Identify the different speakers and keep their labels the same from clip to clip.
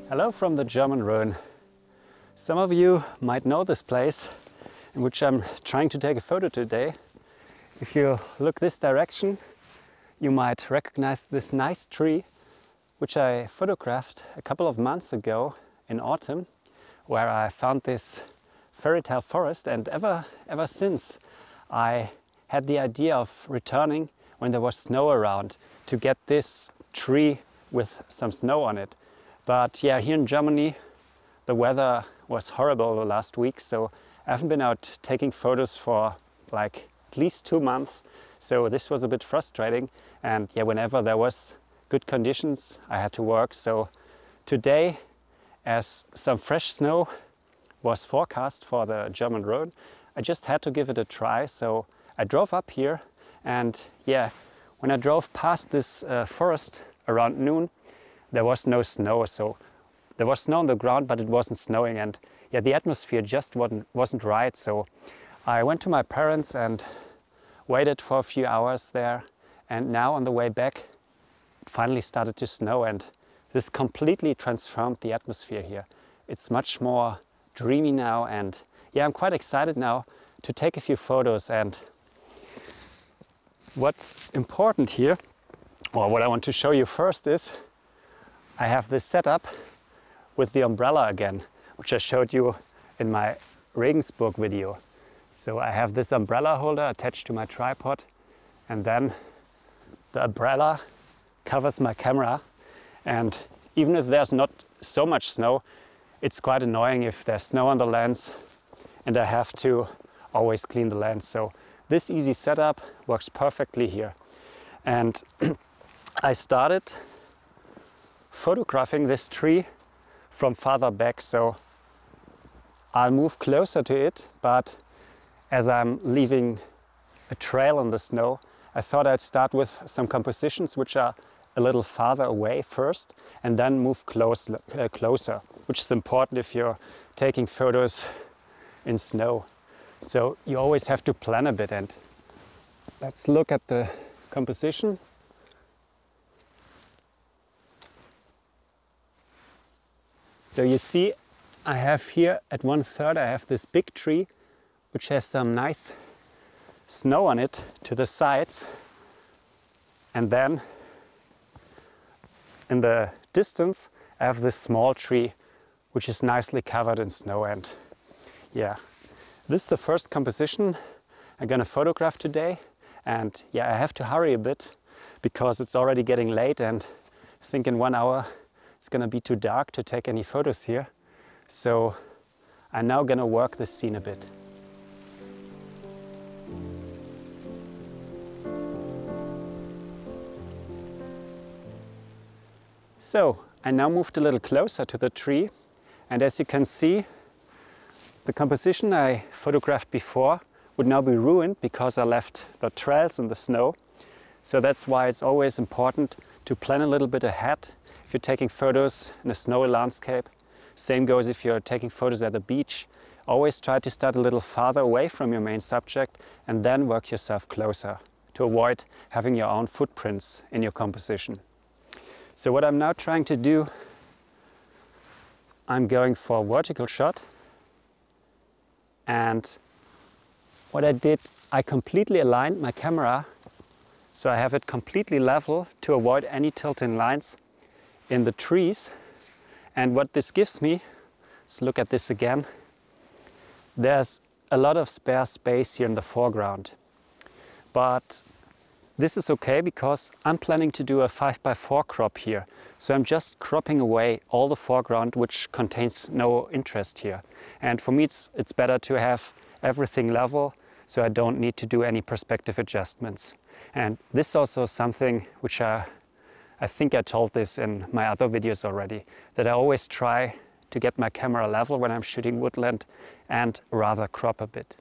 Speaker 1: Hello from the German Rhön. Some of you might know this place in which I'm trying to take a photo today. If you look this direction, you might recognize this nice tree which I photographed a couple of months ago in autumn, where I found this fairy tale forest, and ever since I had the idea of returning when there was snow around to get this tree with some snow on it. But yeah, here in Germany the weather was horrible the last week, so I haven't been out taking photos for like at least 2 months. So this was a bit frustrating, and yeah, whenever there was good conditions I had to work. So today, as some fresh snow was forecast for the German Rhön, I just had to give it a try. So I drove up here, and yeah, when I drove past this forest around noon, there was no snow. So there was snow on the ground, but it wasn't snowing, and yeah, the atmosphere just wasn't right. So I went to my parents and waited for a few hours there, and now on the way back it finally started to snow, and this completely transformed the atmosphere here. It's much more dreamy now, and yeah, I'm quite excited now to take a few photos. And what's important here, or what I want to show you first, is I have this setup with the umbrella again, which I showed you in my Regensburg video. So I have this umbrella holder attached to my tripod, and then the umbrella covers my camera. And even if there's not so much snow, it's quite annoying if there's snow on the lens and I have to always clean the lens. So this easy setup works perfectly here. And I started photographing this tree from farther back, so I'll move closer to it, but as I'm leaving a trail on the snow, I thought I'd start with some compositions which are a little farther away first, and then move closer, which is important if you're taking photos in snow. So you always have to plan a bit. And let's look at the composition. So you see, I have here at 1/3, I have this big tree which has some nice snow on it to the sides, and then in the distance I have this small tree which is nicely covered in snow. And yeah, this is the first composition I'm gonna photograph today. And yeah, I have to hurry a bit because it's already getting late, and I think in 1 hour it's gonna be too dark to take any photos here. So I'm now gonna work this scene a bit. So I now moved a little closer to the tree, and as you can see, the composition I photographed before would now be ruined because I left the trails in the snow. So that's why it's always important to plan a little bit ahead if you're taking photos in a snowy landscape. Same goes if you're taking photos at the beach. Always try to start a little farther away from your main subject and then work yourself closer to avoid having your own footprints in your composition. So what I'm now trying to do, I'm going for a vertical shot, and what I did, I completely aligned my camera so I have it completely level to avoid any tilting lines in the trees. And what this gives me, let's look at this again, there's a lot of spare space here in the foreground. But this is okay because I'm planning to do a 5x4 crop here. So I'm just cropping away all the foreground which contains no interest here. And for me it's better to have everything level, so I don't need to do any perspective adjustments. And this is also something which I think I told this in my other videos already, that I always try to get my camera level when I'm shooting woodland and rather crop a bit,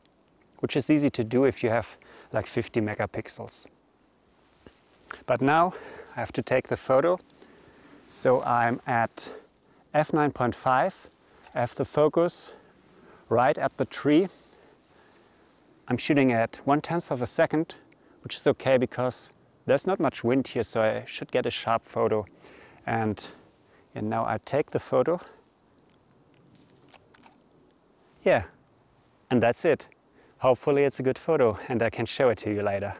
Speaker 1: which is easy to do if you have like 50 megapixels. But now I have to take the photo. So I'm at f9.5, I have the focus right at the tree. I'm shooting at 1/10 of a second, which is okay because there's not much wind here, so I should get a sharp photo. And now I take the photo. Yeah, and that's it. Hopefully it's a good photo and I can show it to you later.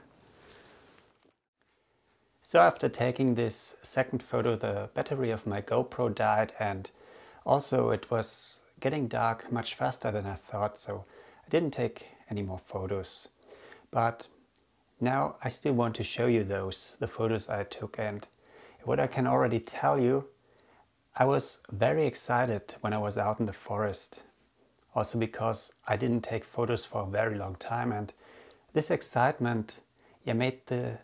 Speaker 1: So after taking this second photo, the battery of my GoPro died, and also it was getting dark much faster than I thought, so I didn't take any more photos. But now I still want to show you the photos I took, and what I can already tell you, I was very excited when I was out in the forest. Also because I didn't take photos for a very long time, and this excitement made the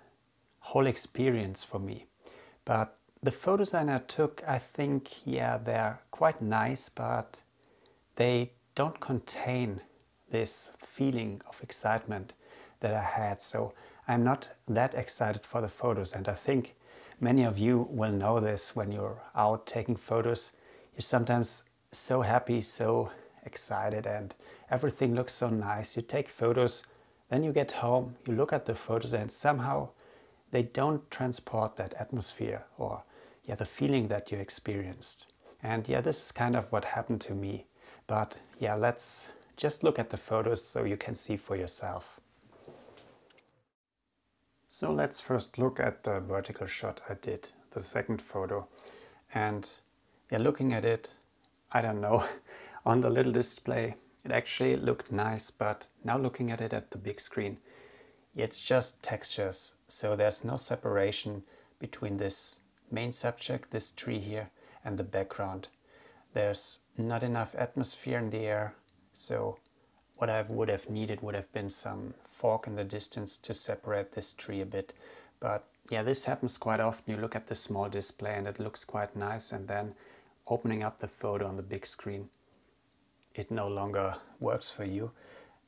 Speaker 1: whole experience for me. But the photos I now took, I think, they're quite nice, but they don't contain this feeling of excitement that I had. So I'm not that excited for the photos, and I think many of you will know this. When you're out taking photos, you're sometimes so happy, so excited, and everything looks so nice. You take photos, then you get home, you look at the photos, and somehow they don't transport that atmosphere or the feeling that you experienced. And this is kind of what happened to me. But let's just look at the photos so you can see for yourself. So let's first look at the vertical shot I did, the second photo. And looking at it, I don't know, on the little display, it actually looked nice, but now looking at it at the big screen, it's just textures. So there's no separation between this main subject, this tree here, and the background. There's not enough atmosphere in the air. So what I would have needed would have been some fog in the distance to separate this tree a bit. But this happens quite often. You look at the small display and it looks quite nice, and then opening up the photo on the big screen, it no longer works for you.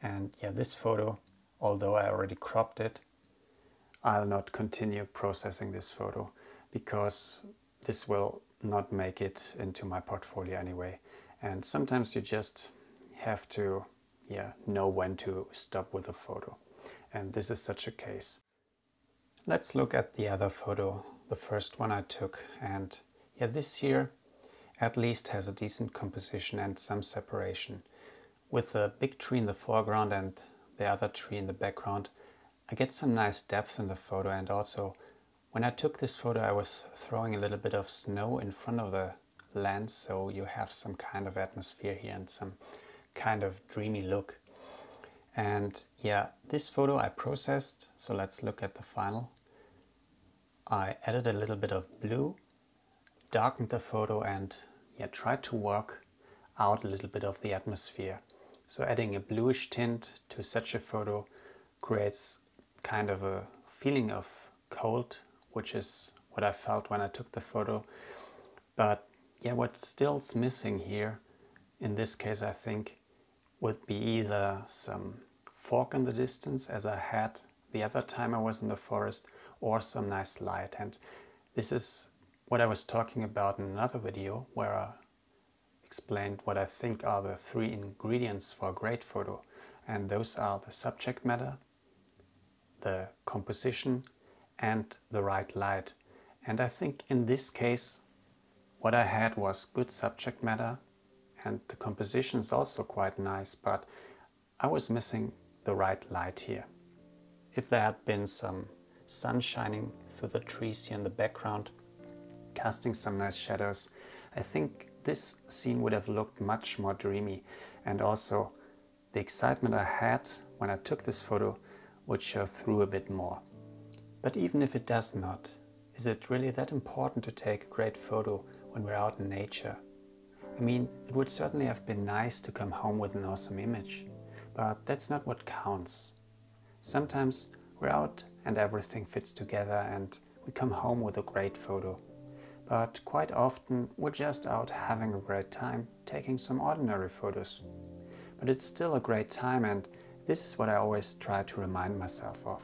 Speaker 1: And this photo, although I already cropped it, I'll not continue processing this photo because this will not make it into my portfolio anyway. And sometimes you just have to know when to stop with a photo. And this is such a case. Let's look at the other photo, the first one I took. And this here at least has a decent composition and some separation. With the big tree in the foreground and the other tree in the background, I get some nice depth in the photo. And also when I took this photo, I was throwing a little bit of snow in front of the lens, so you have some kind of atmosphere here and some kind of dreamy look. And this photo I processed, so let's look at the final. I added a little bit of blue, darkened the photo, and tried to work out a little bit of the atmosphere. So adding a bluish tint to such a photo creates kind of a feeling of cold, which is what I felt when I took the photo. But what still's missing here, in this case I think, would be either some fog in the distance as I had the other time I was in the forest, or some nice light. And this is what I was talking about in another video where I explained what I think are the 3 ingredients for a great photo. And those are the subject matter, the composition, and the right light. And I think in this case what I had was good subject matter, and the composition is also quite nice, but I was missing the right light here. If there had been some sun shining through the trees here in the background, casting some nice shadows, I think this scene would have looked much more dreamy, and also the excitement I had when I took this photo would show through a bit more. But even if it does not, is it really that important to take a great photo when we're out in nature? I mean, it would certainly have been nice to come home with an awesome image, but that's not what counts. Sometimes we're out and everything fits together and we come home with a great photo. But quite often we're just out having a great time taking some ordinary photos. But it's still a great time, and this is what I always try to remind myself of.